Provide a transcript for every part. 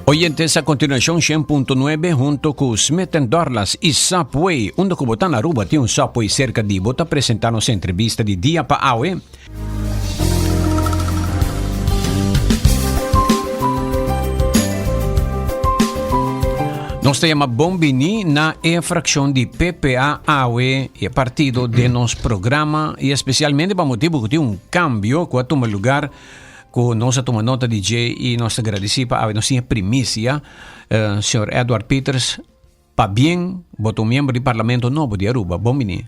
Oyentes, a continuación 100.9 junto con Smith Dorlas y Subway. Un documental na Aruba tem Subway cerca de bota apresentar-nos entrevista de dia para Aue. Nós temos bombini na fração de PPA Aue e partido de nosso programa e especialmente para motivo que tem cambio que toma lugar com nossa toma nota de J e nós agradecemos a nossa primícia, Sr. Edward Peters, para bem, botou membro do Parlamento Novo de Aruba. Bombini.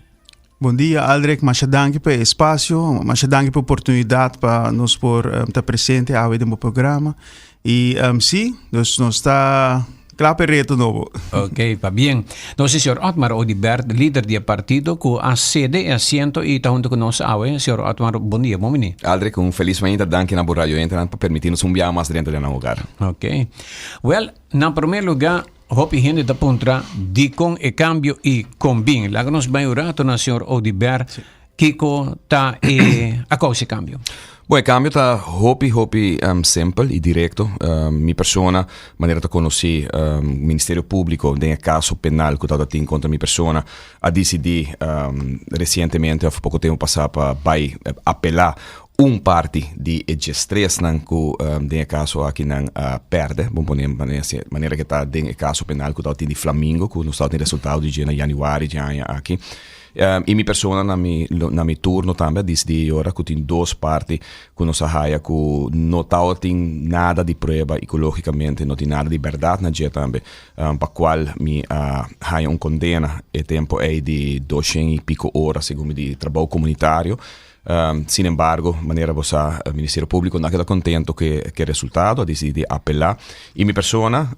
Bom dia, Aldrich. Mas danke pelo espaço, mas danke pela oportunidade para nós estar presente ao no programa. E sim, nós está claro para reto novo. Ok, va bien. Entonces, señor Otmar Odibert, líder del partido, que ha sede e asiento y está junto con nosotros. Señor Otmar, bom dia, bom menino. Aldrich, feliz manhã, danke na Radio Internet para permitir-nos viajar mais dentro do lugar. Ok. Well, na primeiro lugar, hopi gente da puntra, di con e cambio e combin. Láganos maiorato na señor Odibert, Kiko ta a cosa cambio. Bom, o cambio está hopi simples e direto. Minha persona, maneira de conhecer o Ministério Público, tem caso penal que está em contra minha persona, a decidir recentemente, há pouco tempo passado, para apelar parte de estresse que tem caso aqui não perde. Bom, maneira que está tem caso penal que está em Flamengo, que não está em resultado de januário de aqui. E minha persona na mi turno também decidi ora que tem duas partes que nos arraia que não tem nada de prova ecologicamente, não tem nada de verdade na dia também, para qual me arraia condena e tempo é de 200 e pico horas segundo de trabalho comunitário. Sin embargo, maneira você o Ministério Público não está contento que o resultado, decide apelar. E minha persona,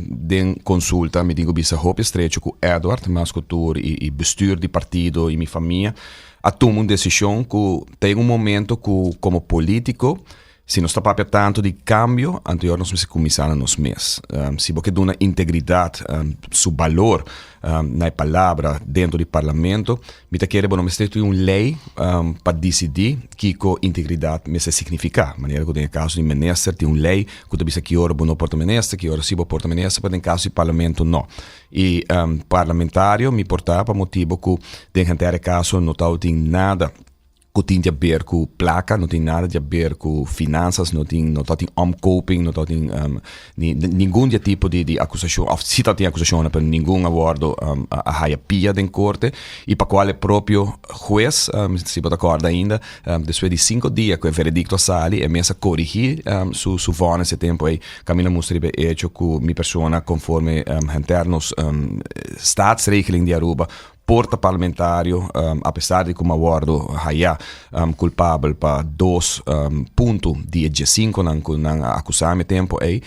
den consulta, me digo bisa hope estrecho com Edward, mas com tour e bestuur de partido e minha família, a tomar uma decisão que tem momento que, como político, se não está para tanto de cambio, anterior nós vamos começar nos meses. Se você dá uma integridade, seu valor na palavra dentro do parlamento, me quer bom, mas tem uma lei para decidir que com integridade me significa. Maneira que tem caso de ministro, tem uma lei que diz que hora bom porta ministro, que hora se porta ministro, mas em caso de parlamento não. E parlamentário me portar para motivo que tem gente caso não tem nada que tem a ver com placa, não tem nada a ver com finanças, não tem omkoping, não tem nenhum tipo de acusação, se tem acusação, mas nenhum acordo a pia da corte, e para qual é próprio juiz, se pode acordar ainda, depois de 5 dias que o veredicto sai, é mesmo corrigir su vão nesse tempo aí, caminho mostribe hecho com minha persona conforme internos staatsregeling de Aruba, porta parlamentário, apesar de como acordo haya culpável para 2 pontos de 5 não acusar me tempo aí,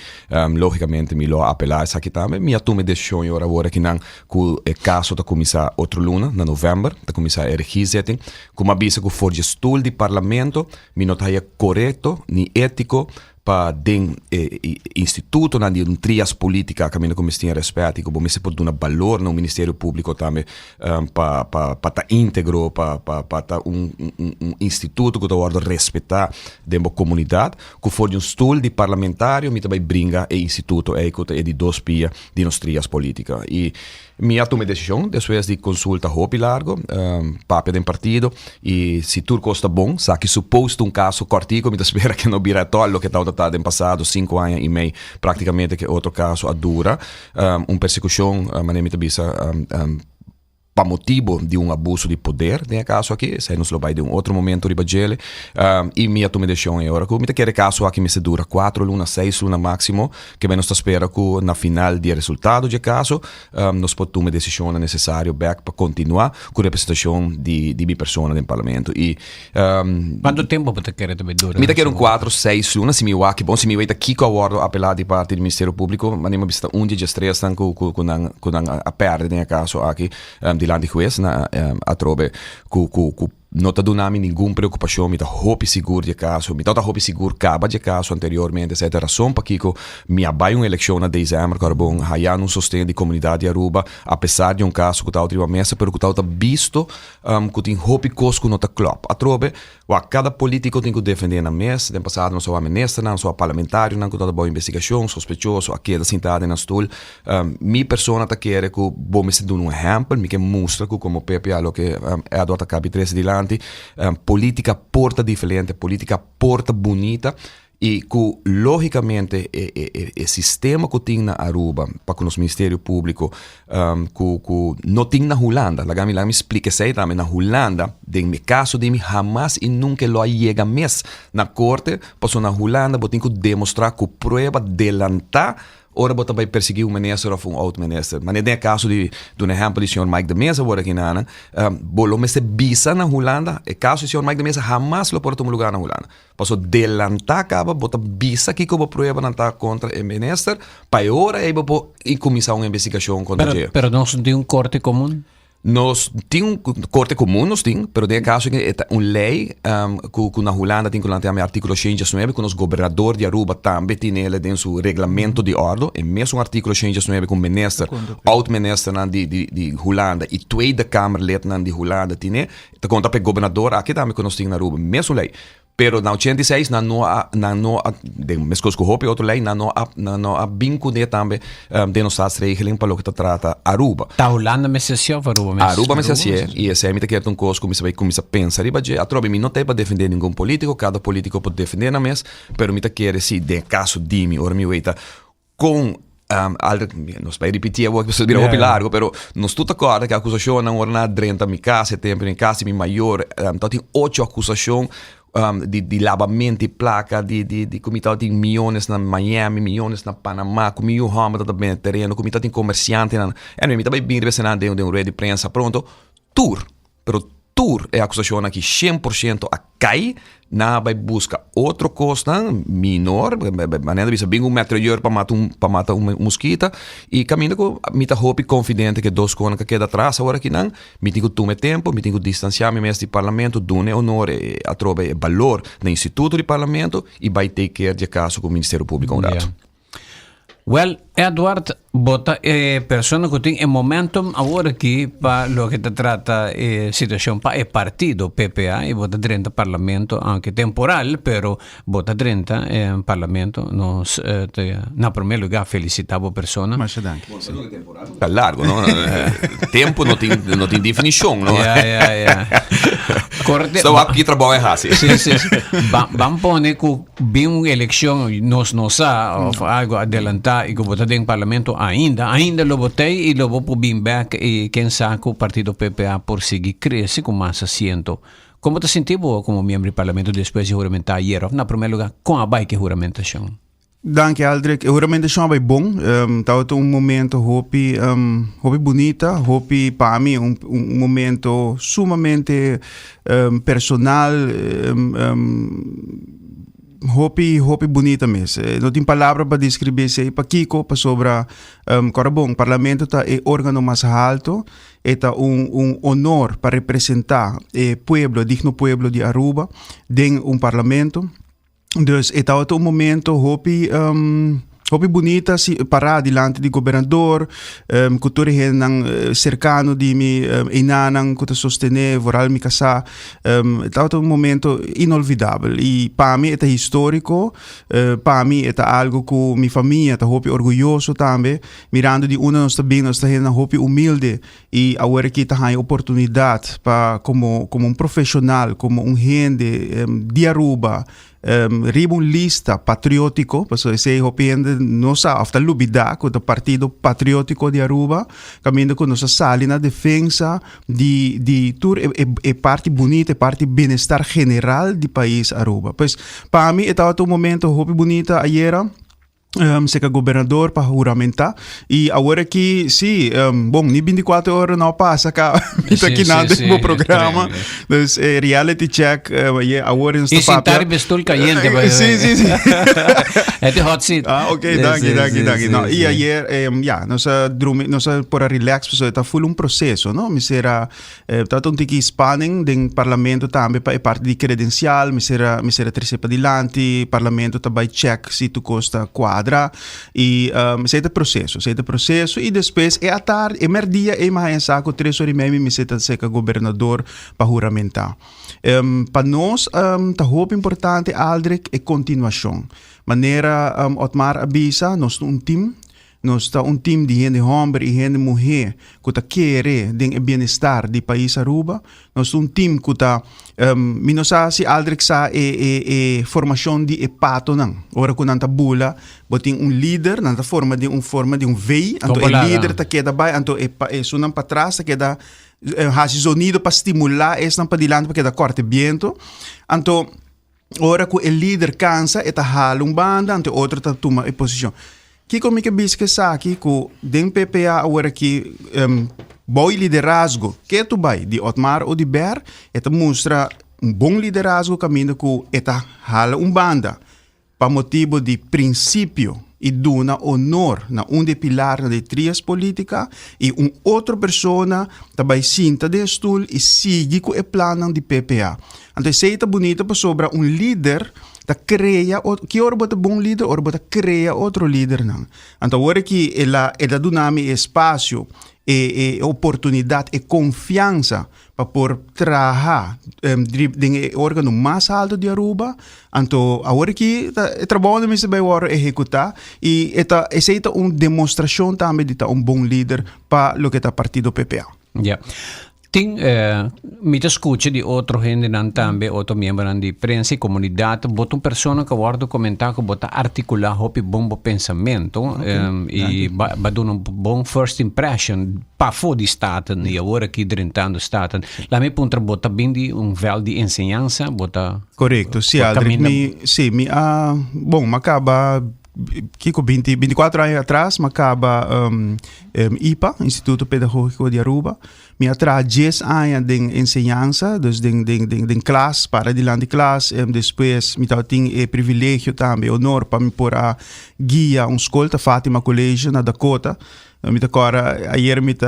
logicamente me lo apelar essa aqui também, me atume decisão agora que não que o caso da começar outro luna na novembro, da começar a regisetting, como avisa que for gestor de parlamento, me não está correto ni ético para den instituto na de trias política caminho como se tinha respeito e como se pode dar valor no Ministério Público também para estar íntegro para estar instituto que dá respeitar dentro da comunidade que for um stol de parlamentário me também brinca e instituto é de 2 pia de nos trias política e minha toma decisão depois de consulta hopi largo papel do partido e se tudo costa bom sabe que suposto caso cortico me espera que não vira tolo que está em passado 5 anos e meio praticamente que outro caso a dura persecução maneira me bisa para motivo de abuso de poder, tem caso aqui, se nos lo vai de outro momento de bagele, e minha toma de decisão agora, que me quer caso aqui me se dura 4 lunas, 6 lunas máximo, que bem nós espera que na final de resultado de caso, nós podemos tomar decisão necessária back para continuar com a representação de minha persona no parlamento. E quanto tempo você quer também dura? Me quer 4, 6 lunas, se me vai que bom, se me vai aqui com o acordo apelado de parte do Ministério Público, mas nem me vista dia de stress com a perde de caso aqui de lá de juiz na a trobe não está dando nenhuma preocupação, me está roupa seguro de caso, me está roupa seguro acaba de caso anteriormente, essa é a razão para que me abai uma eleição na dezembro, carbon, há um sustento de comunidade de Aruba, apesar de caso que está outra mesa, pero que está visto que tem roupa cosco não está claro. A trobe, cada político tem que defender na mesa, tem passado não só a ministra, não só a parlamentário, não que está boa investigação, sospechoso, aqui da sentada na stoel, minha persona está querendo que bom me se dê exemplo, me que mostra que como PPA lo que é a dota capi 3 de política porta diferente, política porta bonita e que logicamente o sistema que tem na Aruba para com o Ministério Público que não tem na Holanda, lá me explica isso aí também, na Holanda, no caso de mim, jamais e nunca lo chega mais na corte, passou na Holanda, tem que demonstrar que prova adelantar ora bota vai perseguir um ministro ou um outro ministro. Mas no caso de um exemplo do senhor Mike de Mesa, agora aqui na bolo me se bisa na Holanda, e caso do senhor Mike de Mesa jamais lo porta um lugar na Holanda. Passou delantar acaba, bota bisa aqui como prova não está contra o ministro, para ora ele pode começar uma investigação contra ele. Pero não tem corte comum? Nós temos corte comum, nós temos, mas tem caso que é uma lei que na Holanda tem que lançar o artigo 109, que o governador de Aruba também tem ele em seu regulamento de ordem, e mesmo o artigo 109 com o ministro, oud-minister de Holanda e tweede kamerlid de Holanda tem, está conta para o governador, aqui também que nós temos na Aruba, mesmo lei. Pero na 86 não de mescos com roupa e outra lei não há vinco de também de nossas regras para o que trata Aruba. Ta Holanda me se Aruba me se e esse é me quer um coisa como se começa a pensar e baje a trobe me não tem para defender nenhum político, cada político pode defender na mes, pero me quer se de caso de mim ou me weita com non vai repetir o que você dirá o largo, pero não estou d'accordo que a acusação não orna 30 mi casa, tempo em casa mi maior, tem 8 acusações de lavamento de placa, de comitê de milhões na Miami, milhões na Panamá, com milhões de também terreno, comitê de comerciante, e me também bem deve ser de um rede de prensa pronto, pero tour é a acusação aqui 100% a cai, na vai buscar outro costa menor, maneira de bem metralhador para matar mosquita e caminho com mita hope confidente que dois conas que queda atrás agora que não, me tenho que tomar tempo, me tenho que distanciar me mesmo do parlamento, dune honor a trobe valor do instituto do parlamento e vai ter que de caso com o Ministério Público um rato. Well, Edward, bota persona que tem momentum agora aqui para lo que te trata situação para o partido PPA e bota 30 parlamento, aunque temporal, pero bota 30 parlamento nos na primeiro lugar felicitava a persona. Mas danke. Tá largo, não? Tempo não tem definição, não? Correct. Estou aqui trabalhando assim. Sim. Vamos pôr que bem uma eleição nós não sa algo adelantar e que bota dentro parlamento ainda lo votei e lo vou bem back e quem sabe o partido PPA por seguir cresce com mais assento. Como te sentiu como membro do parlamento depois de juramentar ayer? Na primeiro lugar, com a bike juramentação? Danke, Aldrich. A juramentação é bom. Tá um momento hopi bonita, hopi para mim momento sumamente personal, hopi bonita mesmo. Não tem palavra para descrever isso aí para Kiko, para sobre o parlamento tá é órgão mais alto, é tá honor para representar o digno pueblo de Aruba dentro parlamento. Dus é tá momento hopi bonita parar diante do governador, cultura nang cercano di mi inanang kuta sostener voral mi casa, é momento inolvidável e para mim é histórico, para mim é algo que minha família tá hopi orgulhoso também, mirando de uma nós também nós tá hopi humilde e agora que tá a oportunidade para como profissional, como gente de Aruba riba lista patriótico, porque se opende nossa afta lubida com o Partido Patriótico de Aruba, caminho com nossa sala na defesa de tur é parte bonita, é parte bem-estar general do país Aruba. Pois para mim é um momento hopi bonita ayer. Seca governador para juramentar e agora que sim, bom, nem 24 horas não passa cá aqui nada no programa, dus reality check agora e sentar bestul caliente sim é de hot seat ok, danke não e ayer nossa por relax pessoa tá full processo não me será tá um tiki spanning do parlamento também para parte de credencial me será trazer para dilante parlamento também check se tu costa e sei o processo e depois é a tarde é merdia e mais saco 3 horas e meia me seta seca governador para juramentar para nós tá roupa importante Aldrich é continuação maneira Otmar avisa nós time nós tá time de gente homem e gente mulher que tá querer den bem-estar do país Aruba nós time que tá minosa si Aldrich sa formação de pato não ora que nanta bula botin líder nanta forma de um V então líder tá queda vai então sunam para trás tá queda hasi sonido para estimular esse não para dilante para queda corte viento então ora que o líder cansa e tá hala banda então outro tá toma a posição que como que bisque aqui com den PPA agora que bom liderazgo que tu vai de Otmar ou de Ber eta mostra bom liderazgo caminho com eta hala banda para motivo de princípio e duna honor na de pilar de trias política e outra persona também sinta de stoel e sigue com o plano de PPA. Então seita bonita para sobra líder da crea que ora bota bom líder ora bota crea outro líder não. Então ora que ela dunami espaço e oportunidade e confiança para por trabalhar em órgão mais alto de Aruba então agora que trabalho me se vai executar e essa é uma demonstração também de bom líder para o que está partido PPA. Yeah. Ting mi te escucha di otro gente nan tambe otro miembro di prensa e comunidade bota persona que guarda comentar que bota articular hopi bombo pensamento e ba doen een bom first impression pa voor die staten e agora que drentando staten la me punta bota bindi vel di enseñanza bota correcto sì bom macaba Kiko 24 anos atrás, acaba IPA, Instituto Pedagógico de Aruba. Me atrás 10 anos de enseñança, dus de classe, para dilante de classe. Depois, me tinha privilégio também, honor para me pôr a guia escola, Fátima College, na Dakota. Met elkaar, ayer met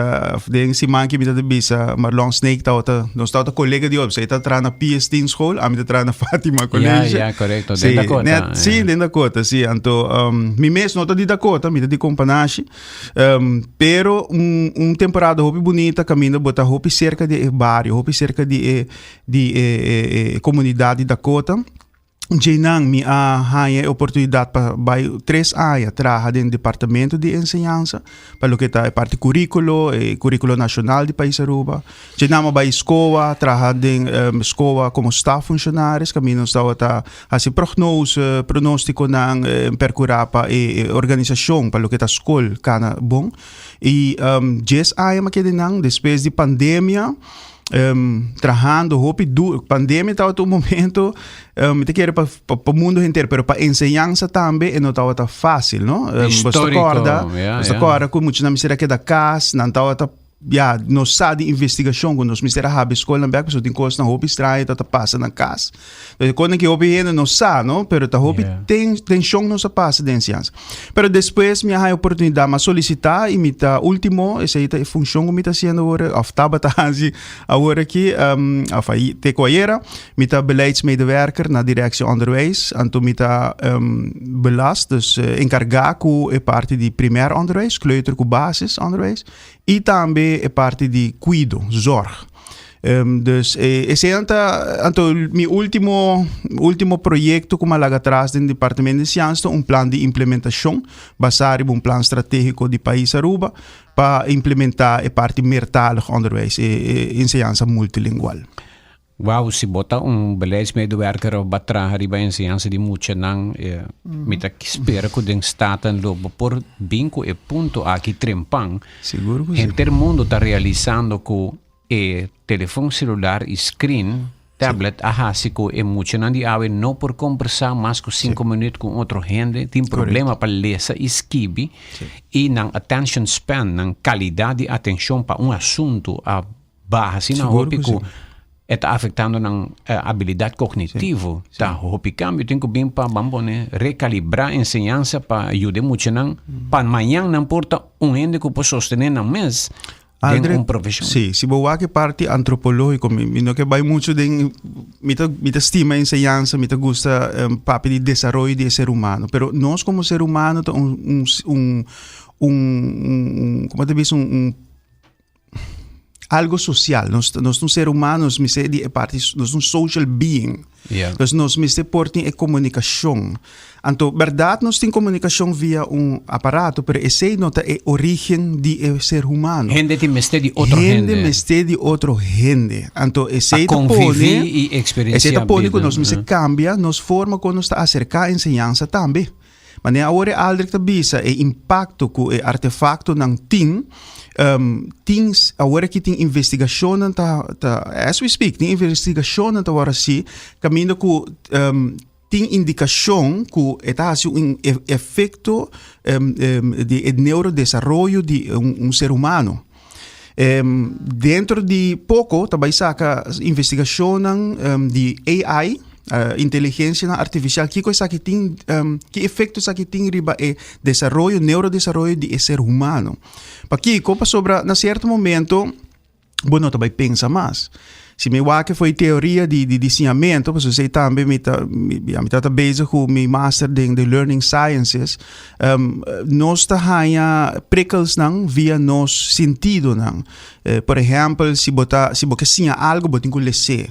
de simanki met de bisa Marlon Snake tauta nos tauta collega de op, tá tra na PhD in school, a met tra na Fatima College. Ja, correcto, de Dakota. Sim, de Dakota, sim. Então, mi mes nota de Dakota, mi de companashi. Pero temporada hopi bonita, caminho bota hopi cerca de barrio, hopi cerca de comunidade de Dakota. Jainang me a oportunidade para 3 anos trabalhar no departamento de enseñança para o que está a parte currículo nacional do país Aruba. Jainang vai escola trabalhar em escola como staff funcionários caminho está assim pronóstico na percurar para a organização para o que está escola cana bom e 10 anos que depois de pandemia trabajando pandemia estava todo momento te quero para o mundo inteiro pero para enseñança também não estava fácil não você acorda com muito na miséria que da casa não estava nós sabe de investigação quando nós miséria a escola na back pessoa tem coisas na roupa estranha tá passa na casa quando que houve ainda não sabe não pero tá roupa tem chão não se passa de enseñança pero depois me a oportunidade mas solicitar e me tá último essa é a função que me tá sendo agora aftaba tá assim agora que te coera me tá beleidsmedewerker na direção onderwijs então me tá belast dus encarregar com a parte de primeiro onderwijs kleuter com basis onderwijs e também é parte de cuido, zorg. Dus esse então meu último projeto como lá atrás do departamento de ciência plano de implementação baseado em plano estratégico do país Aruba para implementar a parte meertalig onderwijs e ciência multilingual. Wow, se bota beleidsmedewerker of batra riba enseñanza di mucha nang mita espera que den staten lobo por binco e punto aqui trempang. Seguro que sim. Mundo está realizando que telefone celular e screen tablet, ahasi ko emocionan di awe no por conversar más que 5 minutos con otro gente, tem problema para ler e escrever, e ng attention span, ng kalidad de atenção para assunto a baja, sina hopi ko está afectando ng habilidade cognitivo. Ta hopi cambio, tenho bem para bambone recalibrar enseñanza para ayudar mucho nang pan manhã não importa gente que pode sostener ng mês. Aldrich, un profession. Sì, si può anche parte antropologico, mi che vai molto mi stima enseñanza, mi gusta papi di desarrollo di essere umano, però noi come ser umano come te dice algo social, nós um ser humano, nós nós um social being. Yeah. Dus nós portem a comunicação. Então, verdade, nós temos comunicação via aparato, pero esse não é a origem de ser humano. Gente te meste de outro gente. Gente meste de outro gente. Então, esse conviver e experienciar. Esse pone que nós cambia, nos forma quando está acercar a ensinança também. Mas agora Aldrich tabisa o impacto que o artefacto não tem. Things agora que tem investigação as we speak tem investigação agora assim caminho que tem indicação que está um efeito de neurodesarrollo de ser humano. Dentro de pouco também saca investigação de AI, inteligência artificial, que coisa que tem, que efeitos que tem riba é desenvolvimento, neurodesarrollo de ser humano. Para que copa sobre na certo momento, bueno, também pensa mais. Se me que foi teoria de desenvolvimento, porque você também me tá bezig com meu master de learning sciences, nós tá prikkels não via nos sentido não. Por exemplo, se você sinha algo, você tem que ler.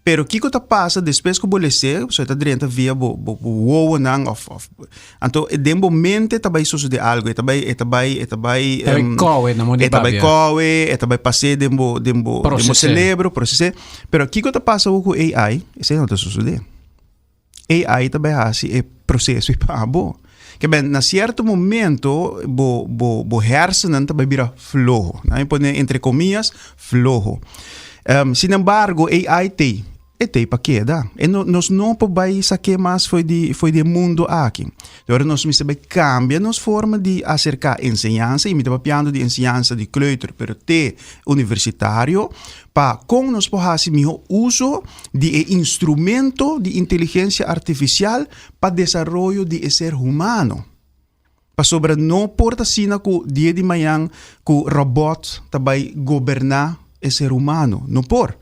Pero kiko ta passa depois que bolece, so ta drenta via bo nang of. Anto dembo mente tabai susu de algo, tabai tabai passe dembo celebro, processe. Pero kiko ta passa com AI, esse não ta susu de. AI tabai hasi e processo e pabo. Que bem, na certo momento, bo hersenen tabai vira flojo, né? Põe entre comillas, flojo. Sin embargo, AI tem para queda. E nós não podemos saber mais foi de mundo aqui. Agora nós precisamos cambiar nossa forma de acercar ensinança, e me estava piando de ensinança de kleuter, pero te universitário, para como nós podemos melhor uso de instrumento de inteligência artificial para desenvolvimento de ser humano. Para sobre não porta sina que dia de manhã que o robot também governar o ser humano, não por.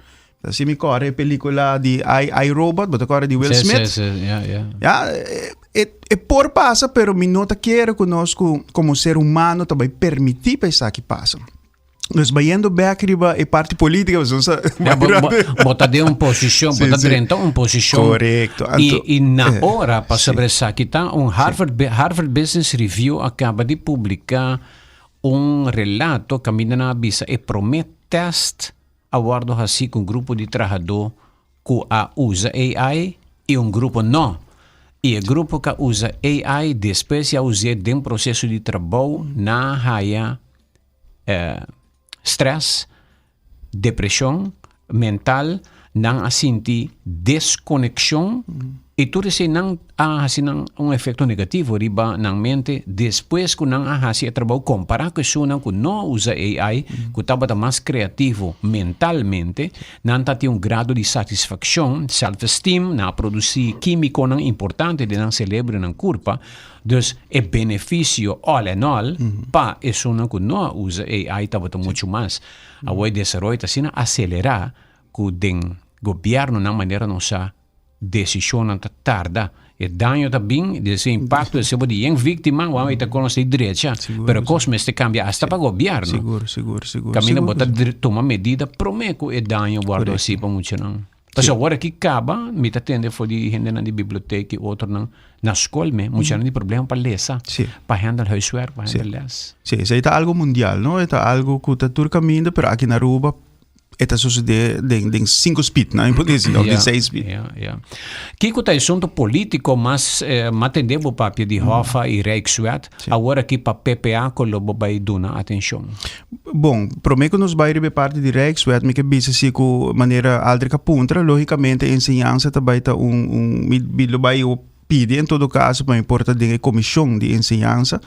Se me corre a película de I, Robot, but corre de Will Smith. É por passa, pero me nota quero conosco como ser humano também permitir pensar que passa. Nós vayendo back riba e parte política, bota de uma posição, bota dentro uma posição. Correto. E na hora para saber se aqui tá Harvard Business Review acaba de publicar relato que me na avisa e promete teste aguardo assim com grupo de trabalhador que usa AI e grupo não. E o grupo que usa AI depois de usar de processo de trabalho na área stress, depressão mental, não sentir desconexão e tudo isso não assim efeito negativo riba na mente depois que não assim trabalho comparar com isso não que não usa AI que estava mais criativo mentalmente não tem grado de satisfação self-esteem na produzir químico não importante de não cérebro não corpo dus é benefício all in all para isso não que não usa AI estava muito mais a o desenvolvimento assim acelerar que o governo na maneira não sa decisão tarda e danho também desse impacto se pode em vítima ou até com a direita pero cosme se cambia hasta para governo seguro caminha botar toma medida promeco e danho guardo assim para muito não mas agora que acaba me tá tendo foi de gente na biblioteca e outro na escola muito não de problema para ler para handle huiswerk para handle les isso é algo mundial não é algo que tá tudo caminho pero aqui na Aruba Eta sucede de 5 speed, não é impossível, ou de 6 speed. Kiko tá assunto político, mas matendebo papel de Hofa e Rijkswet, agora aqui para PPA colobo vai duna atenção. bom, promete que nos vai receber parte de Rijkswet, mas que bisa se com maneira aldrica puntra, logicamente, ensinança também tá bilo vai pede em todo caso para importa de comissão de ensinança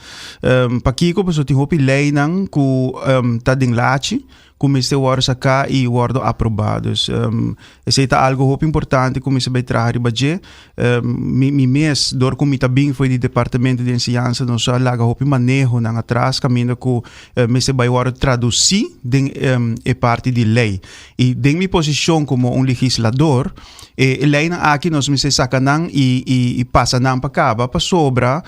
para que como se tem hopi lei não que tá ding lachi como este word saca e word aprovados esse é algo hopi importante como se vai trazer budget mi mês dor como tá bem foi do departamento de ensinança não só laga hopi manejo não atrás caminho que me se vai word traduzir de parte de lei e de minha posição como legislador lei na aqui nós me se saca não e passa não para cá para sobra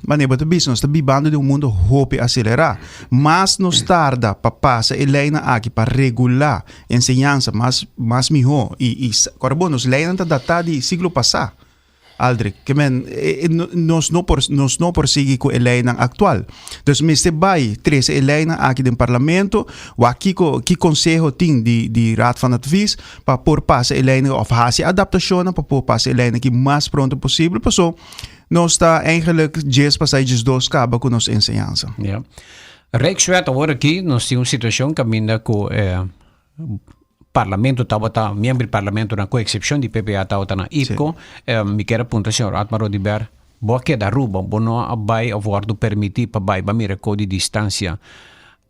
maneira de business está bibando de mundo hope acelerar mas nos tarda para passar lei na aqui para regular ensinança mais melhor e carbonos lei não data de siglo passado Aldrich, que nós não prosseguimos com a lei atual. Então, me se vai trazer a lei aqui no parlamento, ou aqui que conselho tem de raad van advies, para pôr passar a lei, of fazer adaptação, para pôr passar a lei aqui mais pronto possível. Então, nós está eigenlijk just passagens dos cabo com nossa ensinança. Ja. Rijkswet, agora aqui, nós temos uma situação que ainda com parlamento estava membro do parlamento na com exceção de PPA estava na IPCO me quer apontar senhor Atmaro de Ber boa que da ruba bom não vai avordo permitir para vai me recorde distância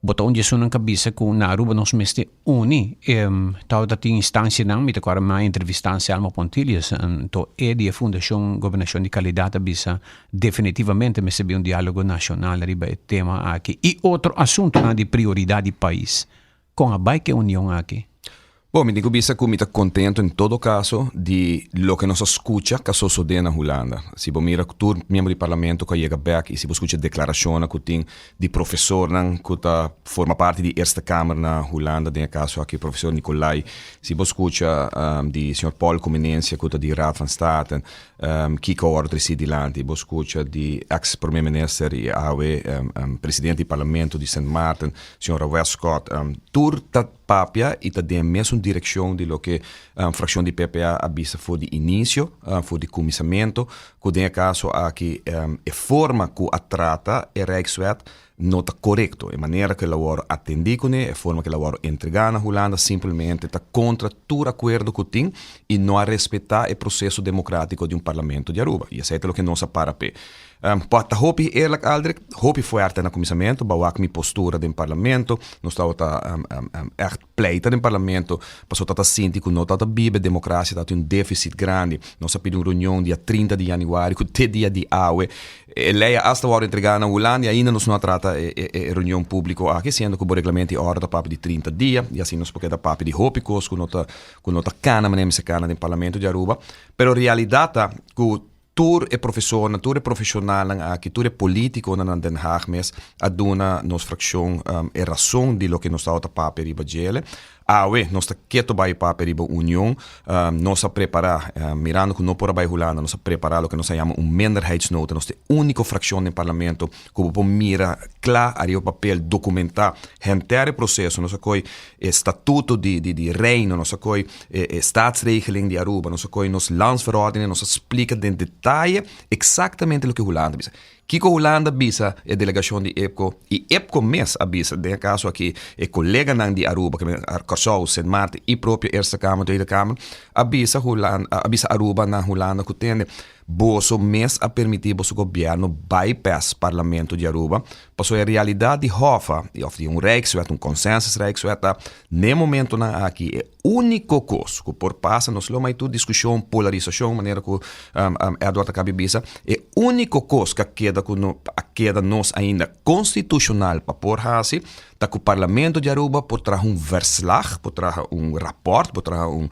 bota onde isso não cabeça com na ruba nós meste uni estava da instância não me agora uma entrevista se Alma Pontilhas então é de fundação governação de qualidade bisa definitivamente me se um diálogo nacional riba tema aqui e outro assunto na de prioridade do país com a vai que união aqui. Bom, me digo bisa que me está contento em todo caso de lo que nos escucha que sucede na Holanda. Se você mira tu membro do parlamento que chega back e se você escuta declaração que tem de professor que forma parte da Eerste Kamer na Holanda, tem caso aqui professor Nicolai, se você escuta de senhor Paul Comenência que de Raad van State, Kiko Ordrisi di Lanti, você escuta de ex-primeiro-ministro e presidente do parlamento de St. Maarten, senhor Westcott, tur tá papia e tá de mesma direção de lo que fração de PPA avisa foi de início, foi de começamento, que tem caso aqui a forma que a trata é Rijkswet não está correto, a maneira que ela vai atender com a forma que ela vai entregar na Holanda simplesmente está contra todo acordo que tem e não a respeitar o processo democrático de um parlamento de Aruba. E isso é o que nós para pé. Pata hopi eerlijk Aldrich, hopi foi arte na começamento, bawak mi postura do parlamento, nós estava echt pleita do parlamento, passou tata sinti que não tata bibe democracia, tata um déficit grande, nós pedi uma reunião dia 30 de januário, que te dia de aue, lei hasta hora entregar na Holanda, ainda nós não trata reunião pública aqui, sendo que o regulamento é hora da papo de 30 dias, e assim nós porque da papo de hopi cos, que nota cana, mas nem se cana do parlamento de Aruba, pero realidade que tur é professor, tur é profissional aqui, tur é político na Den Haag, mas a dona nos fração é razão de lo que nos está a papel riba gele. Nós está quieto para a riba união, nós a preparar, mirando que não por a Holanda, nós a preparar o que nós chamamos minderheidsnota, nós é única fração no parlamento que pode mira claro o papel documentar, hentere processo, nós coi estatuto de reino, nós coi staatsregeling de Aruba, nós coi nos landsverordeningen, nós explica em detalhe exatamente o que Holanda diz. Kiko Holanda bisa a delegação de EPCO e EPCO mesmo avisa, tem caso aqui, é colega de Aruba, que é Corsol, St. Maarten e própria Eerste Kamer, Tweede Kamer, avisa Aruba na Holanda que tem boso mês a permitir o governo bypass parlamento de Aruba, passou a realidade de Hofa, de Rijkswet, consensus Rijkswet, no momento aqui é único coisa que por passa, nós não mais tudo discussão, polarização, maneira que Eduardo Cabibisa, é único coisa que queda nós ainda constitucional para por hasi, tá que o parlamento de Aruba pode trazer verslag, pode trazer rapport, pode trazer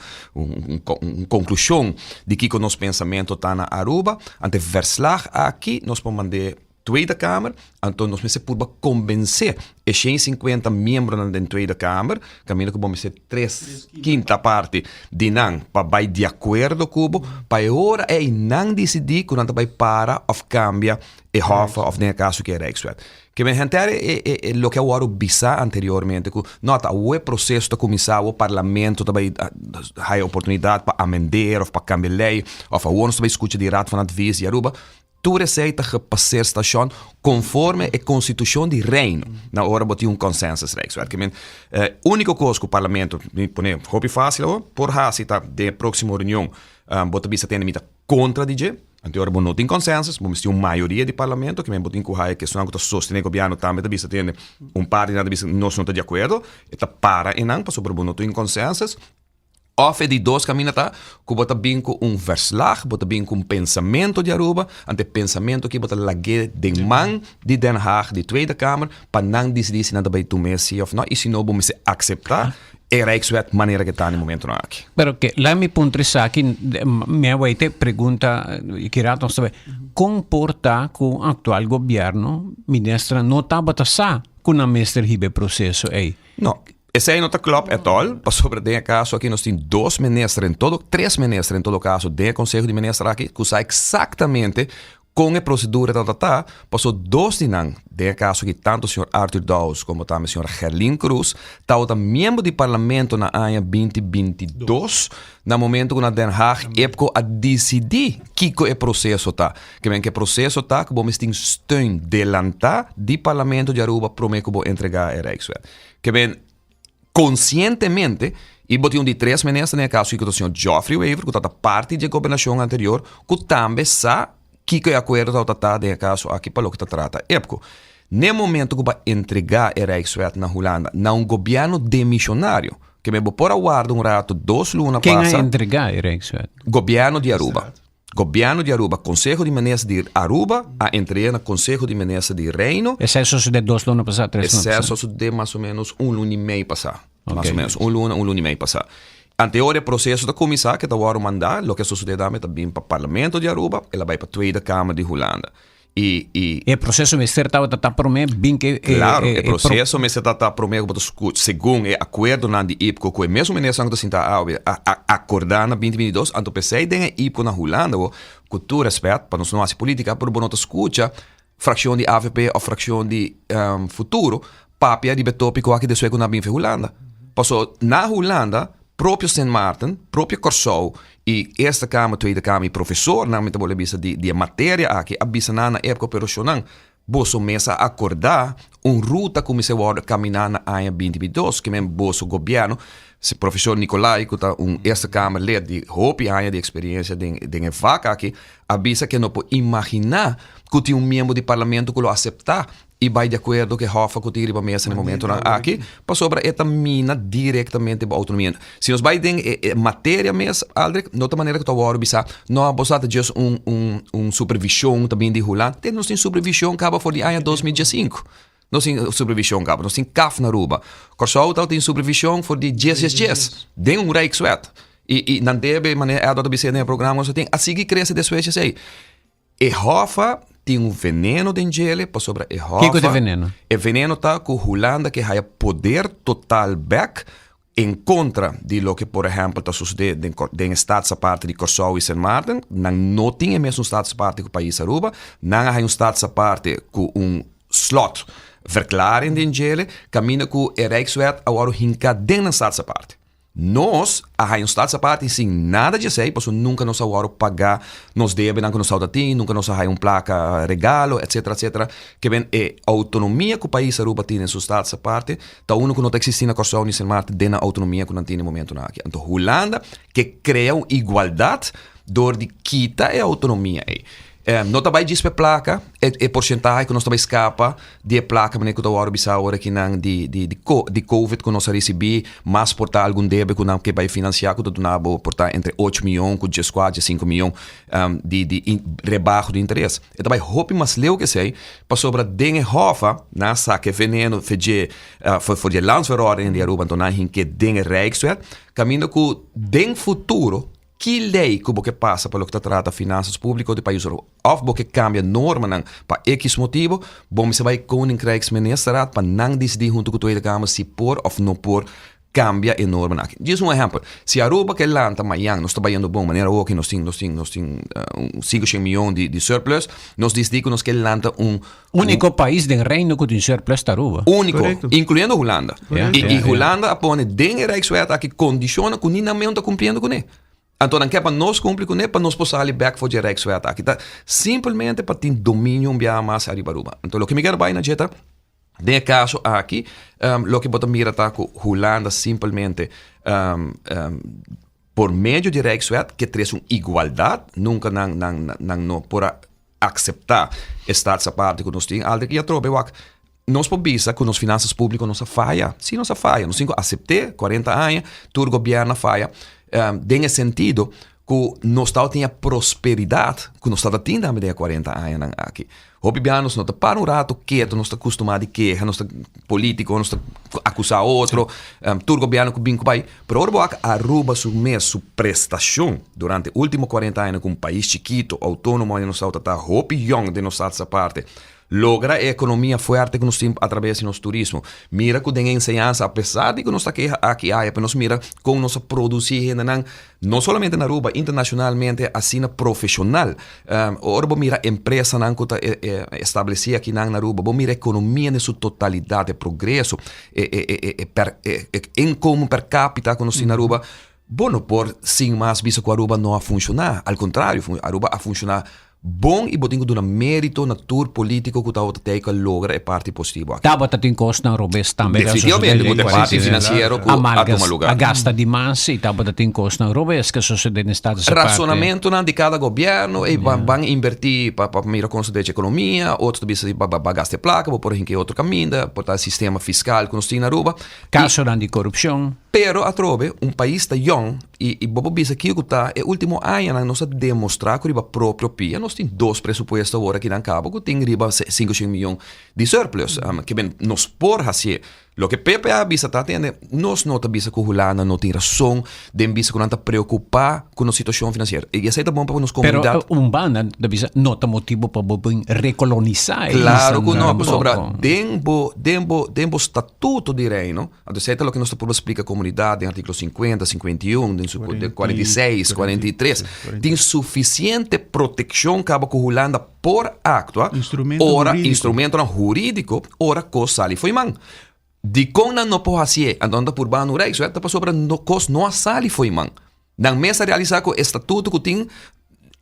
conclusão de que o nosso pensamento está na Aruba, ante verslag aqui nós podemos mandar Tweede Kamer, então nós se pode convencer os 150 membros da Tweede Kamer, caminho que vamos ser 3/5 parte de não para vai de acordo com para agora é não decidir quando vai para ou cambia e hofa ou nem caso que é Rijkswet. Que me hentere é o que eu oro bisa anteriormente, que nota o processo de começar o parlamento também a oportunidade para amender ou para cambiar lei ou para o também escuta de raad van advies de Aruba. tu receita gepasseerd station conforme a Constituição de Reino. Na hora botar consensus Rijkswet. Que único coisa que o parlamento, pone hobby fácil, por hasita de próxima reunião, bota bisa tem limita contra DJ. Ante ora não tem consensus, vamos ter uma maioria de parlamento que me botem com a questão que sostener o governo também da bisa tem par de nada bisa não está de acordo, eta para e não para sobre não tem consensus. Of die dois caminhos tá, que bota bem com verslag, bota bem com pensamento de Aruba, ante pensamento que bota lage de man de Den Haag, de Tweede Kamer, para não decidir se nada vai tomar sim ou não, e se não vamos aceitar a Rijkswet maneira que está no momento não aqui. Pero que lá me puntrisa aqui, me vai te pergunta, que rato sabe, comporta com o atual governo, ministra, não está batasa com a mestre hibe processo aí. Não. Esse aí não está claro at all. Para sobre o caso aqui, nós temos três ministros em todo caso, do Conselho de Ministros aqui, que sabe exatamente com a procedura da passou dois de não, de caso que tanto o senhor Arthur Dawes como também o senhor Gerlin Cruz, está membro do parlamento na ano 2022, no momento que na Den Haag EPCO a decidir que o processo está. Que o processo está, que vamos ter steun delantar do parlamento de Aruba para que vou entregar a Rijkswet. Que bem conscientemente, e botei de três ministros, no caso que o senhor Geoffrey Wever, que está parte da governação anterior, que também sabe que o acordo está no caso aqui para o que trata. EPCO, no momento que vai entregar a Rijkswet na Holanda, na governo demissionário, que me vou pôr a guarda rato, 2 lunas passa. Quem vai entregar a Rijkswet? Governo de Aruba. Governo de Aruba, Conselho de Ministros de Aruba, a entrega no Conselho de Ministros de Reino. Excesso de 2 lunas passar, 3 lunas passar? Excesso de mais ou menos 1 luna e meio passar. Okay. Mais ou menos, 1 luna e meio passar. Anterior processo da comissão que está a mandar, o que sucede também para o Parlamento de Aruba, ela vai para a Tweede Kamer de Holanda. E o processo me está para mim bem que claro, o processo me está para mim segundo o acordo na de IPCO com o mesmo ministro que está a acordar na 2022, então pensei tem IPCO na Holanda, com todo respeito para nossa política, por não escuta fração de AVP ou fração de futuro, papia de betópico aqui de sueco na bem Holanda. Passou na Holanda próprio Sint Maarten, próprio Curaçao e Eerste Kamer, Tweede Kamer, professor na metabolismo de matéria aqui, abisa na época operacional, bosso mesa acordar ruta como se vai caminhar na ano 2022, que mesmo bosso governo, se professor Nicolai, que está Eerste Kamer led de hope anos de experiência de vaca aqui, abisa que não pode imaginar que tem membro do parlamento que lo aceitar e vai de acordo que Rafa que tira para mesa no momento aqui, para sobre esta mina diretamente para autonomia. Se nós vai ter matéria mesmo, Aldrich, de outra maneira que tu agora bisa, não basta just supervisão também de Holanda, nós tem supervisão acaba for de ano 2015. Nós tem supervisão acaba, nós tem CAF na Aruba. Curaçao tem supervisão for de GSS, tem Rijkswet. E não deve maneira é do BC no programa, nós tem assim que cresce desses aí. E Rafa tem veneno dentro dele, para sobre e Rafa. Que é veneno? E veneno tá com Holanda que tem poder total back em contra de lo que, por exemplo, está sucedendo em staatsparte de Curaçao e Sint Maarten. Não tem a mesma staatsparte que o país Aruba, não há staatsparte com slot verklaring dentro dele, caminha com a Rijkswet agora hinca dentro da staatsparte. Nós, a staatsparte, sem nada de sei, porque nunca nós agora pagar, nós devemos, nunca nós tem, nunca nós há placa regalo, etc, etc. Que bem, a autonomia que o país Aruba tem em sua staatsparte, tá único que não existe na Curaçao e Sint Maarten, dentro da autonomia que não tem no momento aqui. Então, Holanda, que cria uma igualdade, dor de quita a autonomia aí. Não também diz para placa, é porcentagem que nós também escapa de placa, mas que eu estou bisa agora que não de Covid que nós recebemos, mas portar algum débito que não que vai financiar, que eu estou portar entre 8 milhões, com 4, 5 milhões de rebaixo de interesse. E também roupa mais leu que sei, para sobre den Rafa, na saque veneno, for de landsverordering de Aruba, então não que den Rijkswet, caminho com den futuro. Que lei que passa para o que trata finanças públicas do país ou que cambia norma para X motivo, bom se vai com o Krijgsministeraat para não decidir junto com a Tweede Kamer se por ou não por cambia a norma. Diz exemplo, se Aruba que lanta amanhã nós trabalhando bom maneira ou que nós temos 5 milhões de surplus, nós decidimos que lanta único país do reino que tem surplus da Aruba. Único, Correcto. incluindo Holanda. E Holanda põe den Rijkswet que condiciona que nem não está cumprindo com ele. Então, não quer para nós cumprir com ele, para nós possamos sair back for the Rijkswet aqui. Tá? Simplesmente para ter domínio mais arriba. Então, o que me quer vai na jeta, de caso aqui, o que bota mira tá com Holanda simplesmente por meio de Rijkswet, que traz uma igualdade, nunca não por aceitar essa parte que nós temos. Algo que eu trouxe, nós podemos com as finanças públicas não se falha. Sim, não se falha. Nós aceitamos 40 anos, todo o governo falha. Tem sentido que nós temos prosperidade, que nós estamos tendo há 40 anos aqui. Obviamente, nós para um rato quieto, nós estamos acostumados a quejar, nós estamos políticos, nós estamos acusar outro, todo o governo que vem com o país. Pero agora, Aruba sua prestação durante os últimos 40 anos com um país chiquito, autônomo, nós estamos hopi young de nossa parte. Logra a economia forte que nós temos através do nosso turismo. Mira que tem ensinança, apesar de que nós estamos aqui, nós mira como nós produzimos, não somente na Aruba, internacionalmente, assim profissional. Ora, mira a empresa que está estabelecida aqui na Aruba, mira a economia na sua totalidade, progresso, income per capita que nós temos na Aruba. Bom, por sim, mas visto que a Aruba não a funcionar, ao contrário, a Aruba a funcionar bom e botingo do mérito na tour político que o teika logra é parte positiva. Tava tating cost ng Robes também. Definitivamente, com parte financeiro que a lugar. A gasta demais e tava tating cost ng Robes que sucede nos Estados Unidos. Razonamento de cada governo e vão investir para mirar com a economia, outros bisa para gastar placa, por exemplo, outro caminho, por tal sistema fiscal que nós temos na Aruba. Caso de corrupção. Pero a trove, um país está young e bobo bisa que está é último ano nós demonstrar que riba próprio pia nós tem dois pressupostos agora aqui na cabo que tem riba 5 milhões de surplus que bem nos por assim lo que PPA bisa tá tendo nós não tá bisa que Holanda não tem razão de bisa que não tá preocupar com a situação financeira e isso é bom para nos comunidade. Pero banda da bisa não tá motivo para recolonizar. Claro que não, sobra dembo estatuto de reino. Até o que nós tá por explicar comunidade em artigo 50, 51, 46, 43, tem suficiente proteção que a Holanda por actua, instrumento jurídico, ora cosa ali foi man. De como não pode ser, andando por bano reis, é para sobre cos não sali foi man. Na mesa realizar com o estatuto que tem,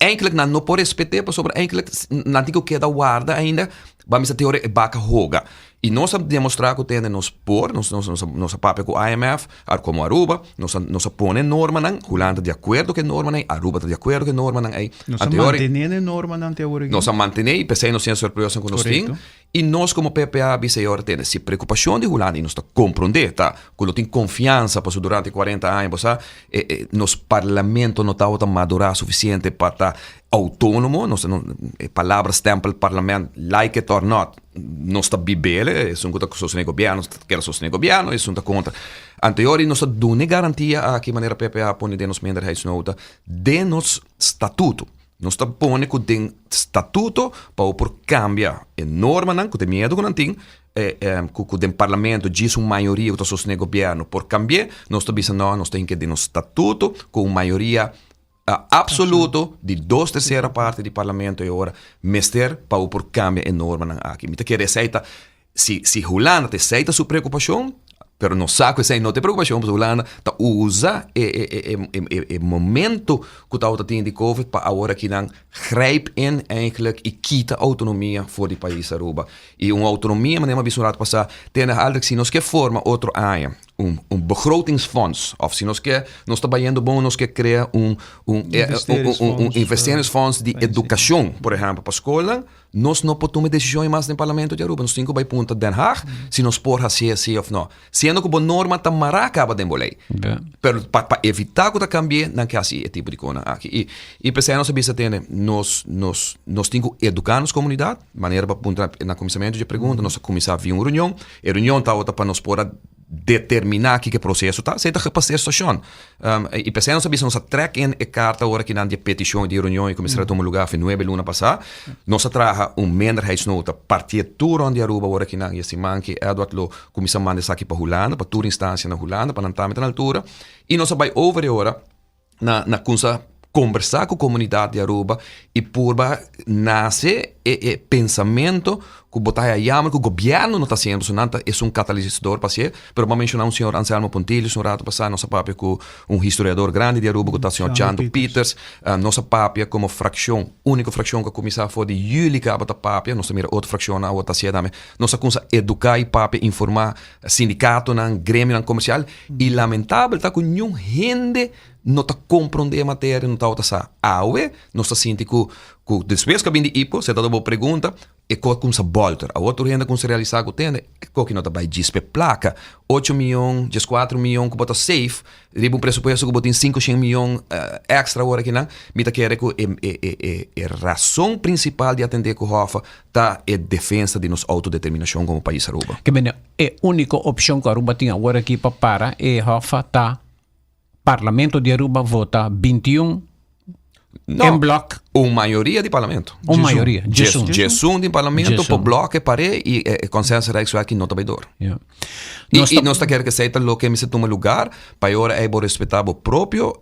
eigenlijk não pode respeitar para sobre eigenlijk não tem que dar guarda ainda, vamos a teoria baca roga. E nós demonstrar que temos nos por, nossa papel com o IMF, como Aruba, nós põe norma não, Holanda de acordo com norma não, Aruba de acordo com norma não, nós mantém norma não teoria. Nós mantém, e pensei nós temos surpresa com nós tem, e nós como PPA biseor temos se preocupação de Holanda e nós está compreender, tá? Quando tem confiança para durante 40 anos, nos parlamento não está madurar suficiente para estar autônomo, palavras tempo parlamento, like it or not, não está bibele, é um coisa que sostiene governo, quer sostener governo, é um contra. Anteriori, nós damos garantia a que maneira PPA põe de nos minderheidsnota de nos estatuto. Nós põe que tem estatuto para por cambiar a norma, não, que tem medo que não tem, que tem parlamento diz uma maioria que sostiene governo por cambiar, nós temos que ter um estatuto com maioria absoluto de 2/3 parte do parlamento e agora mester para por cambio enorme aqui. Me quer aceita se Holanda te aceita sua preocupação, pero não sabe que não tem preocupação, porque Holanda tá usa o momento que está tendo de Covid para agora que não grijp in eigenlijk e quita autonomia voor die país Aruba. E uma autonomia, mas nem visual passar, tem eigenlijk se nós que forma outro ano. Begrotingsfonds, of se nós está trabalhando bom, nós quer criar investeringsfonds de educação, por exemplo, para a escola, nós não podemos tomar decisões mais no parlamento de Aruba, nós temos que ir para Den Haag, se nós podemos ser assim ou não. Sendo que a norma está maracaba de embolei. Mas para evitar que está cambie, não quer assim, esse tipo de coisa aqui. E pensei, nós temos que educar nossa comunidade, maneira para apontar na comissamento de pergunta, nossa comissão havia uma reunião, a reunião está outra para nós poder determinar que processo está, seja para a estação. E pensei, nós sabemos, nós track in a carta agora que não de petição de reunião e começar a tomar lugar em 9 luna passada, nós traga minderheidsnota partitura onde Aruba agora que não, e assim, que Edward Lo comissão manda aqui para Holanda, para toda instância na Holanda, para não estar na altura, e nós vai over agora na conversar com a comunidade de Aruba e por nasce pensamento que botar llamar que o governo não está sendo, sonante é catalisador para ser, pero vamos mencionar senhor Anselmo Pontilho, um rato passado, nossa papia com historiador grande de Aruba, que está o senhor Jando Peters, nossa papia como fração, única fração que começar foi de julho que a papia, nossa mira outra fração, a outra cia dame, nossa coisa educar e papia, informar sindicato, grêmio comercial, e lamentável tá com nenhum gente não está compreendendo a matéria, não está outra aue, não está sentindo que depois que vem de IPO, você está dando uma pergunta, e com essa bolter. A outra renda com se realizar que tem, é que não está vai dispe placa, 8 milhões, 4 milhões que bota safe, riba um pressuposto que bota em 5 milhões extra hora aqui, não? Me tá querendo que a razão principal de atender com a Hofa tá a defesa de nossa autodeterminação como país Aruba. Que bem, é a única opção que Aruba tem agora aqui para é Hofa tá Parlamento de Aruba vota 21 em bloco. Uma maioria de parlamento. Uma maioria. Gesum de parlamento, por bloco, pare e consenso reikswet que não está beidor. Yeah. E nós queremos que seja lo que me se toma lugar, para agora é respeitar o próprio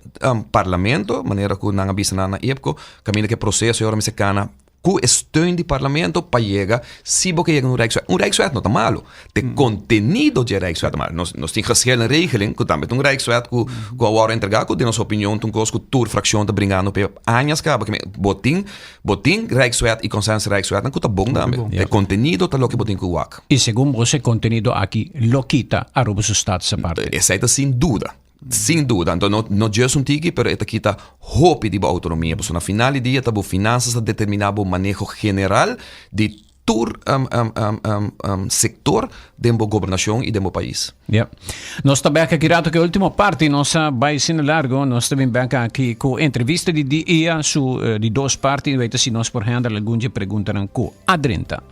parlamento, maneira que não avisa na época, caminho que processo agora me se cana com steun de parlamento para chegar, se você chega no Rijkswet não está malo. De contenido de Rijkswet, maar nós temos verschillende regelingen, que também um Rijkswet que agora entregar, que de nossa opinião, que a tour fração está bringando para anos, porque botin Rijkswet e consenso Rijkswet, não está bom também. De contenido está lo que botin que o WAC. E segundo você, contenido aqui, lo quita a Aruba su estado essa parte. Essa é sem dúvida. Sem dúvida, então não é um tique, mas é que está hope de autonomia, porque na final do dia está finanças a determinar o manejo geral de todo sector da governação e do país. Yeah. Nós também aqui rato que a última parte nossa vai sendo largo, nós também aqui com entrevista de dia de duas partes, veja se nós por handle alguma pergunta com Adrenta.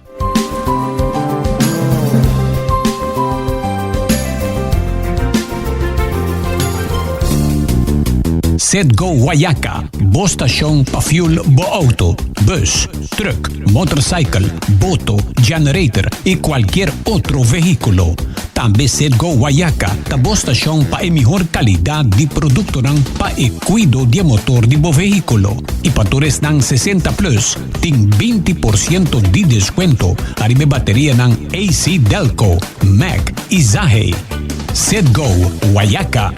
Sedgo Guayaca, boa estação para fuel bo auto, bus, truck, motorcycle, boto, generator e qualquer outro veículo. Também Sedgo Guayaca, tá boa estação para a melhor qualidade de produto para o cuidado de motor de bo veículo. E para todos 60 plus, tem 20% de desconto. Arriba bateria na AC Delco, Mac e Zahe. Sedgo Guayaca.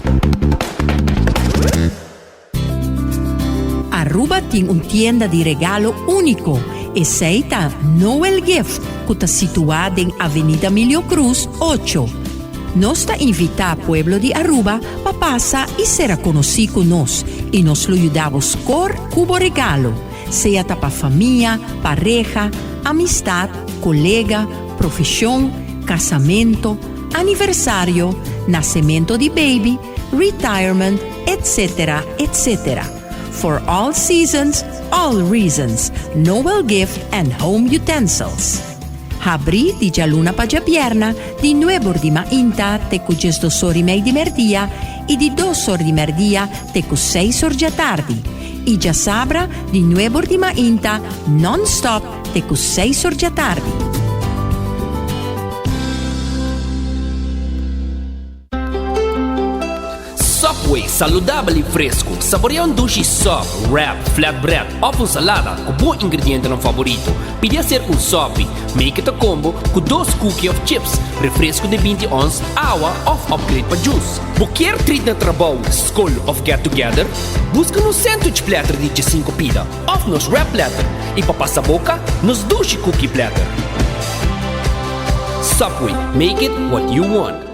Aruba tem tienda de regalo único e seita Noel Gift, que está situada em Avenida Milio Cruz 8. Nós está invita o pueblo de Aruba para passar e ser conhecido com nós e nós lo ajudamos cor cubo regalo, seja para família, pareja, amistad, colega, profissão, casamento, aniversário, nascimento de baby, retirement, etc., etc. For all seasons, all reasons, Noel Gift and Home Utensils. Habri di Gialuna Pagiapierna, di 9 ore di mainta, te cu 2 ore e mei di merdia, e di 2 ore di merdia, te cu 6 ore già tardi. E già sabra, di 9 ore di mainta, non-stop, te cu 6 ore già tardi. Subway, saudável e fresco. Saboreia sushi soft, wrap, flatbread ou salada com bom ingrediente no favorito. Podia ser sop, make it a combo com 2 cookies of chips, refresco de 20 ons, água ou upgrade para juice. Qualquer treat na trabalho, school of get together, busca no sandwich platter de 5 pida, ou nos wrap platter, e para passar boca, nos sushi cookie platter. Subway, make it what you want.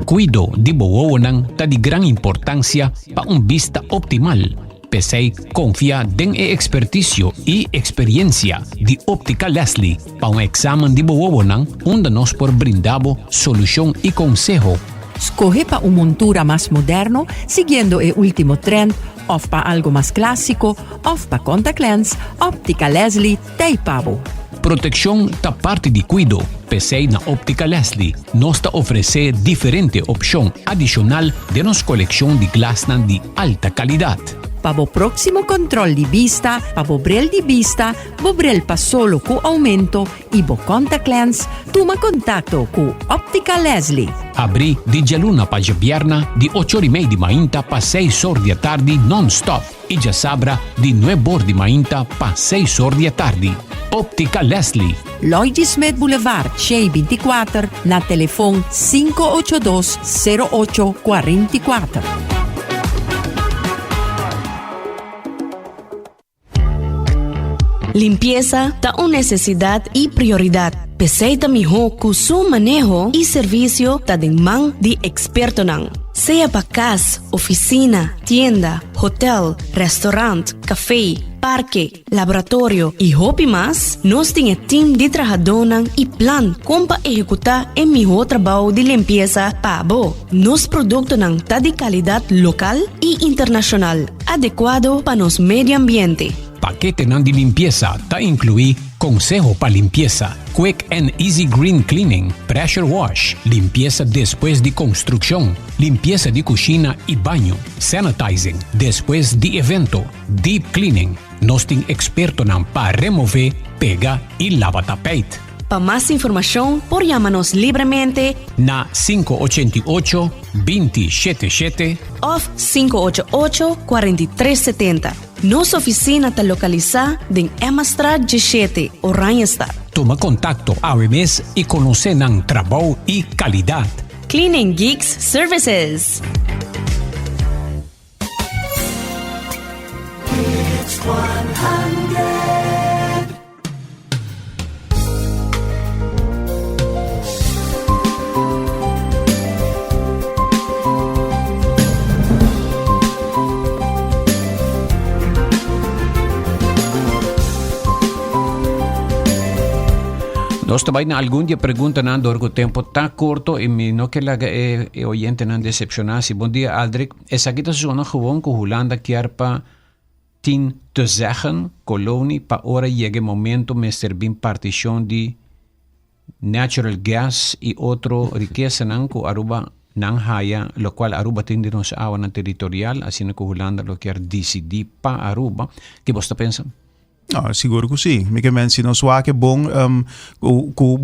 Cuido de boonang ta di gran importância para vista optimal. Pesei confia en experticio y experiencia de Óptica Leslie para examen de boonang onde nos por brindabo solución y consejo. Escoge para una montura más moderno, siguiendo el último trend, o para algo más clásico, o para contact lens, Óptica Leslie te pavo. Proteção ta parte de cuido. PC na Óptica Leslie nos ta ofrece diferente opção adicional de nos coleção de glasnan de alta qualidade. Para o próximo controle de vista, para o brel de vista, o brel pa solo com aumento e o contact lens, toma contato com Óptica Leslie. Abri di Gialuna pa Bierna di 8:30 di mainta pa 6 ore di tardi non-stop. E già sabra di 9 ore di mainta pa 6 ore di tardi. Óptica Leslie. Lloyd Smith Boulevard, Shea 24, na telefoon 582-0844. Limpieza está una necesidad y prioridad. Peseita mijo con su manejo y servicio ta den man de experto nan. Sea pa casa, oficina, tienda, hotel, restaurante, café, parque, laboratorio y hobby más, nos tiene team de trabajadoran y plan como pa ejecutar el mejor trabajo de limpieza pa bo. Nos productos nan ta de calidad local y internacional, adecuado para nos medio ambiente. Paquete nan di limpieza ta incluí consejo pa limpieza, quick and easy green cleaning, pressure wash, limpieza después de construcción, limpieza de cocina y baño, sanitizing después de evento, deep cleaning. Nos tin experto nan pa remover, pega y lava tapete. Para más información, por llámanos libremente na 588-2077 o 588-4370. Nuestra oficina está localizada en Emmastraat 17, Oranjestad. Toma contacto AWMS y conoce nan trabajo y calidad. Cleaning Geeks Services. Nós também algum dia pergunta nando o tempo tá curto e me não que lá oyente não decepcionasse. Bom dia Aldrich. Essa aqui tá zona gewoon com Holanda quer pa tin te zeggen kolonie pa ora llegue momento me servir partition de natural gas e outro riqueza nan ko Aruba nan haya, lo cual Aruba tiene nos awa na territorial, assim que Holanda lo quer decidir pa Aruba. Que você pensa? No, siguro que sim. Mica mensen nos wake bom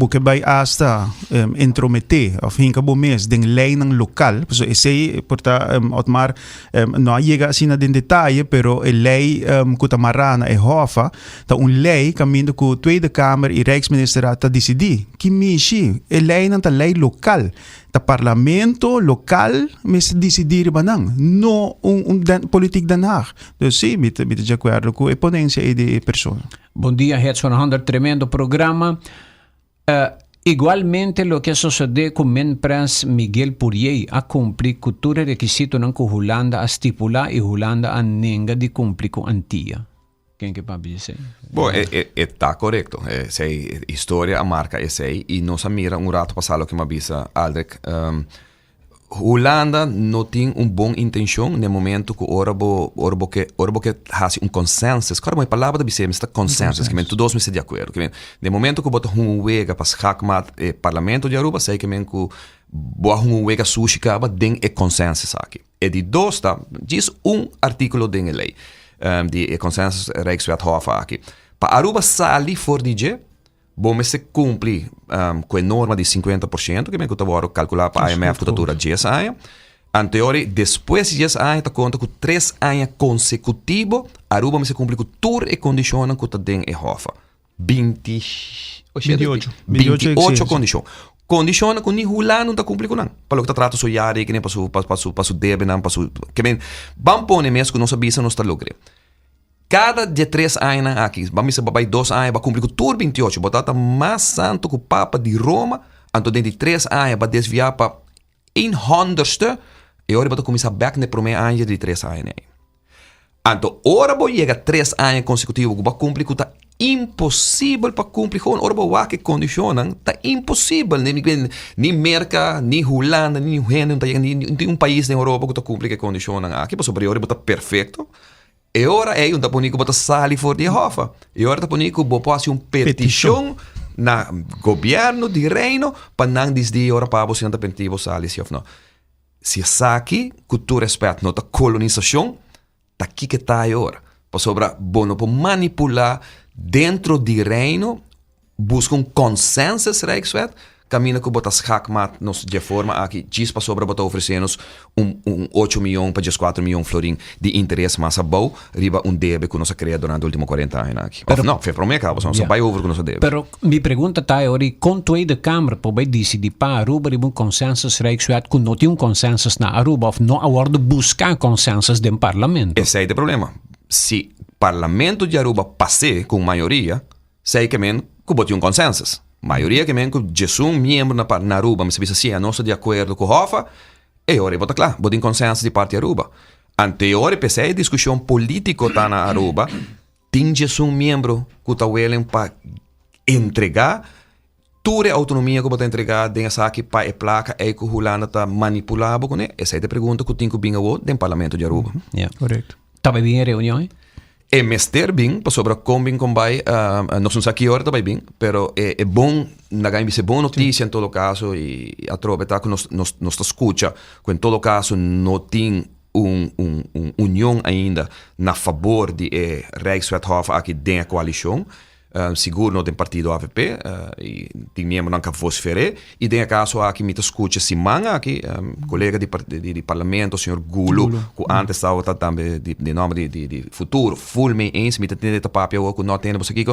que bij asta intrometer of hinka bom mes den lijn local. So esse porta otmar no llega assim na den detalhe, pero el lei kutamarana e hofa ta un lei caminho com Tweede Kamer e Rijksminister ta decidi. Que mishi el lei ta lei local. Ta parlamento local mis decidir banang no politiek Den Haag. Dus sim, met de acordo com a ponência e de persona. Bom dia, Edson Hunter, tremendo programa. Igualmente lo que sucede con Menpres Miguel Purier a cumprir cultura requisito non con Holanda a stipula e Holanda a nenga di cumplir con Antia. Quem que pode dizer? Bom, está correto. Essa história a marca essa e nós mira rato passado que me avisa Aldrich. Holanda não tem bom intenção no momento que orbo que has consenso. Claro, uma palavra da bicem está consenso, que todos me se de acordo. Que no momento que bota wega para schakmat parlamento de Aruba, sei que boa wega sushi acaba den consenso aqui. E de dois tá, diz artículo den lei. Die consensus Rijkswet aqui. Para Aruba sair for DJ, bom se cumprir com a norma de 50%, que me custa agora calcular para a IMF que dura 10 anos. Anterior, depois de 10 anos, conta com 3 anos consecutivos, Aruba me se cumprir com todas as condições que tem a Hofa. 28 condições. Condições que nem Holanda não está cumprindo não. Para o que está tratando sua área, que nem para su débito, para su que bem, vamos pôr mesmo que nossa bisa não está logrando. Cada de 3 anos aqui, vamos babai 2 anos, vai cumprir com tudo 28, botar mais santo que o Papa de Roma, então dentro de 3 anos vai desviar para 100ste, e agora vai começar back no primeiro ano de 3 anos. Então, agora vai chegar 3 anos consecutivos, vai cumprir com impossível para cumprir com orba que condicionam tá impossível nem merca nem Holanda nem Reino nem país na Europa que tá cumprir que condicionam aqui para sobre orba tá perfeito e ora é tá bonito para sair fora de Hofa e ora tá bonito para fazer petição na governo de reino para não dizer ora para você não permitivo sair se não se aqui com todo respeito não tá colonização aqui que está agora. Para sobra, bono para manipular dentro do reino, busca consenso Rijkswet, caminha com botas hackmat nos de forma aqui, diz para sobra botar oferecendo-nos 8 milhões para 4 milhões florim de interesse massa bom, riba débito que nós criamos durante os últimos 40 anos aqui. Não, foi para mim acaba, nós vai over com nosso débito. Pero minha pergunta está agora, com Tweede Kamer, para decidir para Aruba riba consenso Rijkswet, que não tem consenso na Aruba, ou não agora buscar consenso do parlamento. Esse é o problema. Se o parlamento de Aruba passe com maioria, sei que men que bote consenso. Maioria que men que Jesus membro na Aruba, mas se assim, a nossa de acordo com o Hofa, e ora bota claro, bote consenso de parte Aruba. Anterior, pensei a discussão política tá na Aruba, tem Jesus membro que tá willing para entregar toda a autonomia que bota entregar dessa aqui para a placa e que o Holanda tá manipulado com ele. Essa é a pergunta que tem que vir ao do parlamento de Aruba. Correto. Estava bem em reunião? É mester bem, para sobre combin com vai, não sei a que hora também bem, pero é bom, na ganha é boa notícia em todo caso e a tropa tá que nos escuta, que em todo caso não tem união ainda na favor de Rijkswethof aqui dentro da coalição. Seguro no tem partido AVP e tem membro não que vosfere e tem caso aqui me escuta Simanga aqui colega de parlamento o senhor Gulo que antes estava também de nome de futuro full me ens me tem de papel que não tem você aqui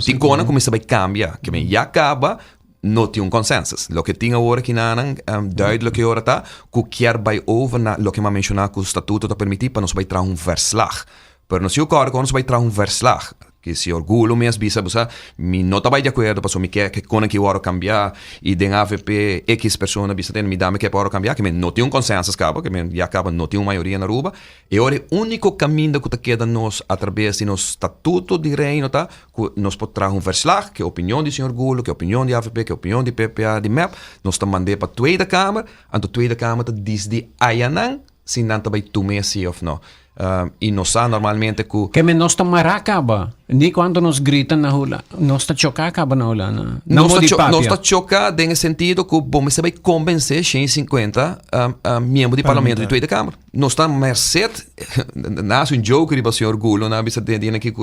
tem cona começa a cambiar que me já acaba não tem consenso lo que tinha agora que não duidelijk que agora tá que quer vai over na lo que me mencionar que o estatuto tá permitir para nós vai trazer verslag pero não se ocorre quando nós vai trazer verslag que se orgulho mesmo bisa busa mi não tá bem de acordo para me quer que quando que eu cambiar e den AVP X pessoa bisa tem me dá me que para cambiar que me não tem consenso acaba que me já acaba não tem maioria na Aruba e ora o único caminho que queda nos através de nos estatuto de reino tá que nos pode trazer verslag que opinião de senhor Gulo que opinião de AVP que opinião de PPA de MEP nos tá mandar para Tweede Kamer a Tweede Kamer tá diz de ayanan se não tá bem tu messi ou não e nós normalmente que me nós estamos maracaba nem quando nos gritam na rua nós está chocacaba na rua nós está chocado no sentido que vamos saber convencer 150 membros do parlamento de Tweede Kamer nós estamos merced nasce joke de o senhor Gulo na bisa de aqui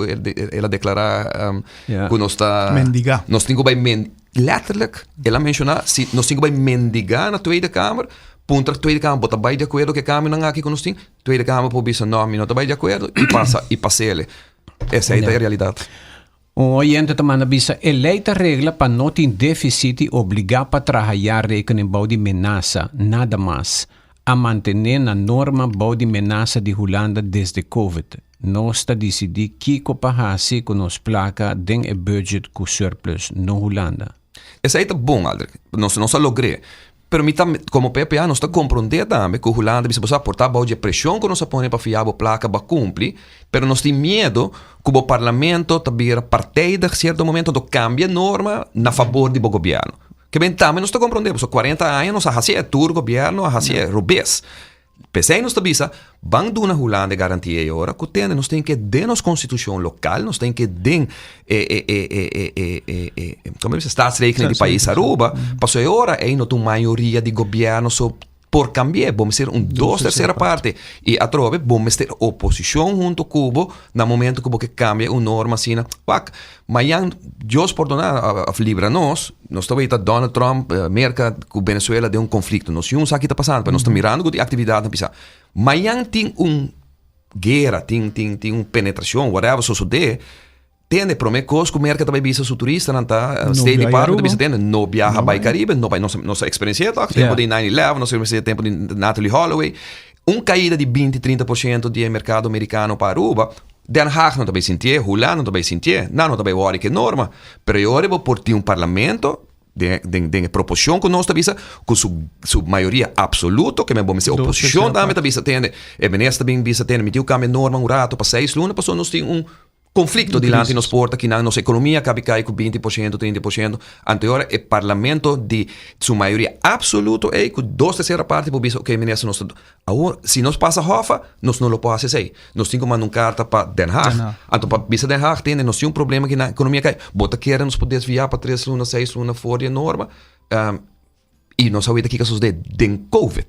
ela declarar que nós está mendigar nós temos que letterlijk ela mencionar se nós temos que mendigar na Tweede Kamer punta Tweede Kamer bota bem de acordo que caminho não aqui que nós temos Tweede Kamer por bisa nome não está bem de acordo e passa ele essa é a realidade o oyente também bisa eleita regra para não ter déficit e obrigar para trabalhar rekening bouw de menaça nada mais a manter na norma bouw de menaça de Holanda desde Covid nós está decidir que coparrase com nos placa den e budget com surplus no Holanda essa é bom Aldrich não só logrei pero como PPA nós está compreendendo também que o Holanda bisa possa aportar balde de pressão que nós põe para fiar a placa para cumprir, pero nós tem medo que o parlamento também parte de certo momento do cambia norma na favor do governo. Que bem também nós está compreendendo, so 40 anos nós hacía tour governo, hacía rubes. Pensei nos tabisa, bang do na Holanda garantia agora que tem nós tem que de nos constituição local, nós tem que de como diz staatsrekening de país Aruba, passou agora aí não tem maioria de governo so por cambiar, vamos ser duas terceira parte e a trove vamos ter oposição junto com Cuba no momento que cambia uma norma assim, mas Deus perdonar a libra nós estamos vendo Donald Trump merca com Venezuela de conflito, nós não sabe o que está passando, mas nós estamos mirando com a atividade mas tem guerra, tem penetração, whatever sucede tem promessas que o mercado também visa o turista não tá State Department também tem não viaja para o Caribe não vai nossa experiência tá tempo de 9/11 nossa experiência tempo de Natalie Holloway caída de 20-30% de mercado americano para Aruba Den Haag não também sentia Holanda não também sentia não também hora que norma pero agora vou por ter parlamento de proporção que nós tabisa com sua maioria absoluta que me vamos ser oposição também tabisa tem e benesta bem bisa tem metiu cambia norma rato para 6 lunas passou nós tem conflito dilante nos porta que na nossa economia cabe cair com 20%, 30%. Anterior é parlamento de sua maioria absoluta é com 2/3 parte por isso ok ministro nós agora se nós passa Hofa nós não lo pode fazer nós temos que mandar carta para Den Haag então para bisa Den Haag tem nós tem problema que na economia cai bota quer nos poder desviar para 3 lunas 6 lunas fora de norma e nós sabemos aqui que sucede den Covid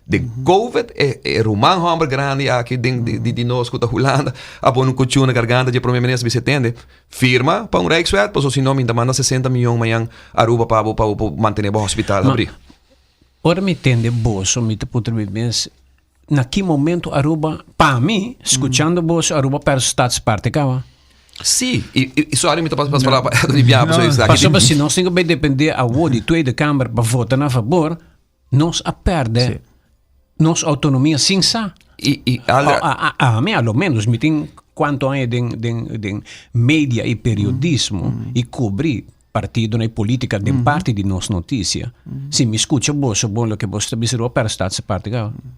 De COVID é Roman Hamburg grande aqui de nós que tá rolando, a pôr um cochilo na garganta de primeiro ministro se atende, firma para Rijkswet, pois se não me demanda 60 milhões amanhã Aruba para manter o hospital abrir. Ora me entende bolso, me te putre bens. Naquele momento Aruba, para mim, escutando bolso, Aruba per staatsparte kawa. Sim, e só ali me tá passando para do diabo, Passou se nós temos que depender a de Tweede Kamer para votar a favor, nós a perde nossa autonomia sem sa. A mim, ao menos, me tem quanto é de mídia e periodismo e cobrir partido na política de parte de nossa notícia. Se me escuta bom o que você está para estar se parte.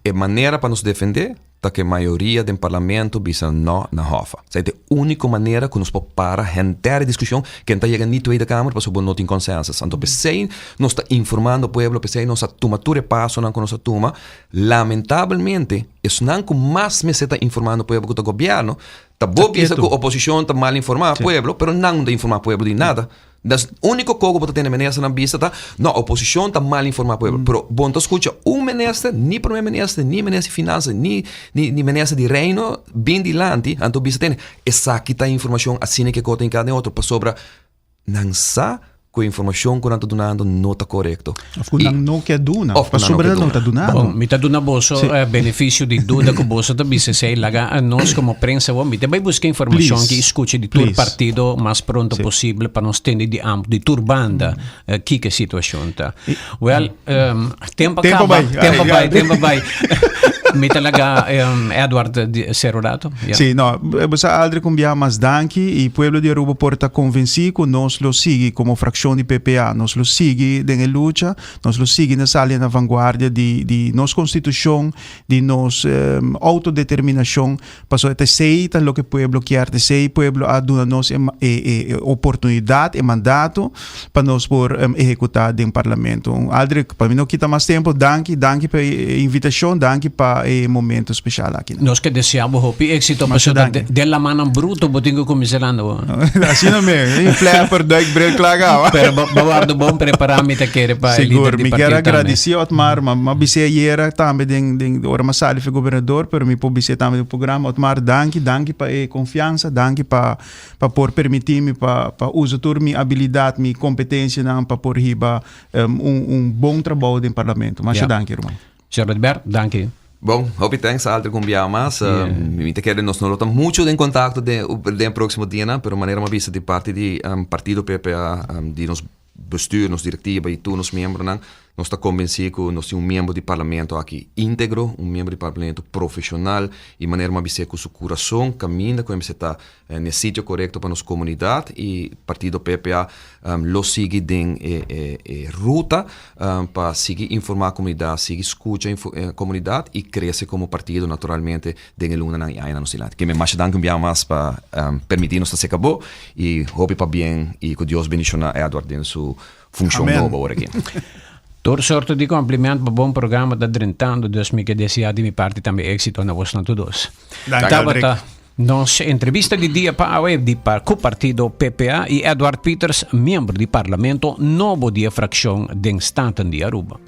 É maneira para nos defender, tá que a maioria do parlamento bisa não na hofa. É a única maneira que nos pode para a discussão que está chegando na Tweede Câmara para subir não tem consenso. Então, pensei, nós está informando o povo, pensei, nós toma tudo passo não com nossa turma. Lamentavelmente, isso não com mais me está informando o povo que o governo. Tá bom que a oposição está mal informada o povo, mas não está informando o povo de nada. Das único coisa que tem ministro na vista tá, não, a oposição está mal informada o povo. Pero bom, escuta, ministro, nem primeiro-ministro, nem ministro de finanças, nem ministro de reino, bem dilante, então vista tem essa aqui tá informação assim que conta em cada outro para sobre não sa com a informação que nós estamos dando não está correto. Não quer duna, para sobre não está dunando. Bom, me está dando bolso benefício de dúvida que o bolso também se sei lá nós como prensa vamos também buscar informação que escute de todo partido mais pronto possível para nós ter de turbanda que situação tá. Well, tempo vai. Me talaga Edward Serrato. Sim, não, você aldrig combia mais danke e o povo de Aruba porta convencido nós lo sigue como fração de PPA, nós lo sigue na luta, nós lo sigue na sala na vanguardia de nossa constituição, de nossa autodeterminação, passou até sei lo que o povo quer, sei o povo a dar nos oportunidade e mandato para nós por executar no parlamento. Aldrig, para mim não quita mais tempo, danke para invitação, danke para momento especial aqui. Nós que desejamos hopi éxito para della mano bruto botingo comiserando. Assim não me, flare por dois break claga. Pero bawardo bom preparamento que para seguro, me quero agradecer Otmar, mas bise era também den ora masali foi governador, pero me publicei também do programa Otmar, danke para confiança, danke para por permitir-me para uso tur minha habilidade, minha competência para por riba bom trabalho no parlamento. Mas danke, irmão. Sr. Edbert, danke. Bom, hope thanks alter com bia mas me te quero nós não estamos muito em contato de próximo dia, pero maneira uma vista de parte de partido PPA de nos bestuur, nos directiva e tu nos membros nós está convencido que nós temos membro de parlamento aqui íntegro, membro de parlamento profissional e maneira uma vista com seu coração caminha com você está no sítio correto para nossa comunidade e partido PPA lo sigue den ruta para seguir informar a comunidade, seguir escutar a comunidade e crescer como partido naturalmente den luna na aina no silate. Que me mais danke mais para permitir nos ser acabou e hope para bem e que Deus bendicionar Edward em sua função nova agora aqui. Todo sorte de complimento para bom programa da Drentando, Deus me que deseja de minha parte também êxito na vossa todos. Tabata, nossa entrevista de dia para a web com o partido PPA e Edward Peters, membro do parlamento, novo de fração de Staten de Aruba.